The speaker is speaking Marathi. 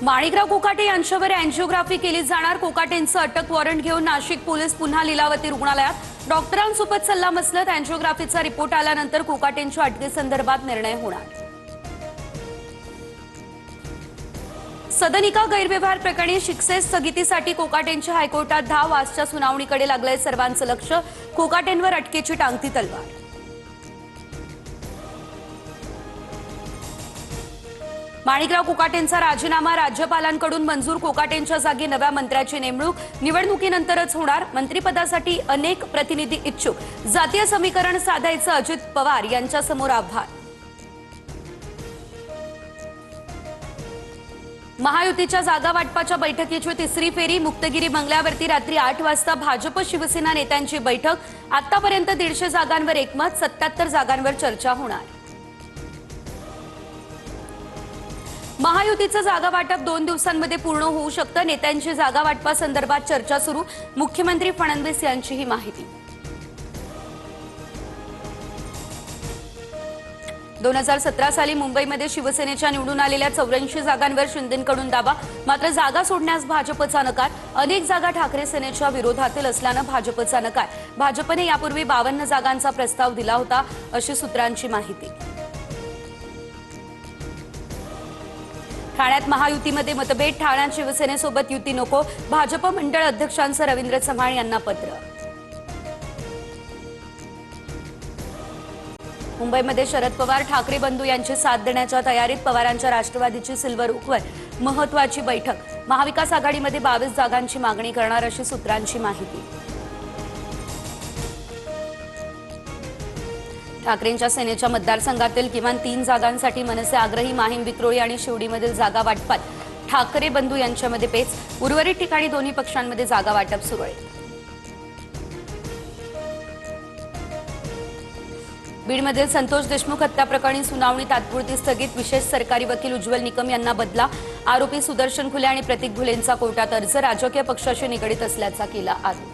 माणिकराव कोकाटे यांच्यावर अँजिओग्राफी केली जाणार। कोकाटेंचं अटक वॉरंट घेऊन नाशिक पोलीस पुन्हा लीलावती रुग्णालयात। डॉक्टरांसोबत सल्लामसलत। अँजिओग्राफीचा रिपोर्ट आल्यानंतर कोकाटेंच्या अटकेसंदर्भात निर्णय होणार। सदनिका गैरव्यवहार प्रकरणी शिक्षे स्थगितीसाठी कोकाटेंच्या हायकोर्टात धाव। आजच्या सुनावणीकडे लागलंय सर्वांचं लक्ष। कोकाटेंवर अटकेची टांगती तलवार। माणिकराव कोकाटेंचा राजीनामा राज्यपालांकडून मंजूर। कोकाटेंच्या जागी नव्या मंत्र्याची नेमणूक निवडणुकीनंतरच होणार। मंत्रिपदासाठी अनेक प्रतिनिधी इच्छुक। जातीय समीकरण साधायचं अजित पवार यांच्यासमोर आव्हान। महायुतीच्या जागा वाटपाच्या बैठकीची तिसरी फेरी। मुक्तगिरी बंगल्यावरती रात्री 8 वाजता भाजप शिवसेना नेत्यांची बैठक। आतापर्यंत 150 जागांवर एकमत। 77 जागांवर चर्चा होणार। महायुतीचं जागा वाटप 2 दिवसांमध्ये पूर्ण होऊ शकतं। नेत्यांची जागा वाटपासंदर्भात चर्चा सुरू। मुख्यमंत्री फडणवीस यांची ही माहिती। 2017 साली मुंबईमध्ये शिवसेनेच्या निवडून आलेल्या 84 जागांवर शिंदेंकडून दावा। मात्र जागा सोडण्यास भाजपचा नकार। अनेक जागा ठाकरे सेनेच्या विरोधातील असल्यानं भाजपचा नकार। भाजपने यापूर्वी 52 जागांचा प्रस्ताव दिला होता, अशी सूत्रांची माहिती। ठाण्यात महायुतीमध्ये मतभेद। ठाण्यात शिवसेनेसोबत युती नको। भाजप मंडळ अध्यक्षांचं रवींद्र चव्हाण यांना पत्र। मुंबईमध्ये शरद पवार ठाकरे बंधू यांची साथ देण्याच्या तयारीत। पवारांच्या राष्ट्रवादीची सिल्वर ओकवर महत्त्वाची बैठक। महाविकास आघाडीमध्ये 22 जागांची मागणी करणार, अशी सूत्रांची माहिती। ठाकरेंच्या सेनेच्या मतदारसंघातील किमान 3 जागांसाठी मनसे आग्रही। माहीम, विक्रोळी आणि शिवडीमधील जागा वाटपात ठाकरे बंधू यांच्यामध्ये पेच। उर्वरित ठिकाणी दोन्ही पक्षांमध्ये जागा वाटप सुरू आहे। बीडमधील संतोष देशमुख हत्या प्रकरणी सुनावणी तात्पुरती स्थगित। विशेष सरकारी वकील उज्ज्वल निकम यांना बदला। आरोपी सुदर्शन खुले आणि प्रतीक घुलेंचा कोर्टात अर्ज। राजकीय पक्षाशी निगडीत असल्याचा केला आरोप।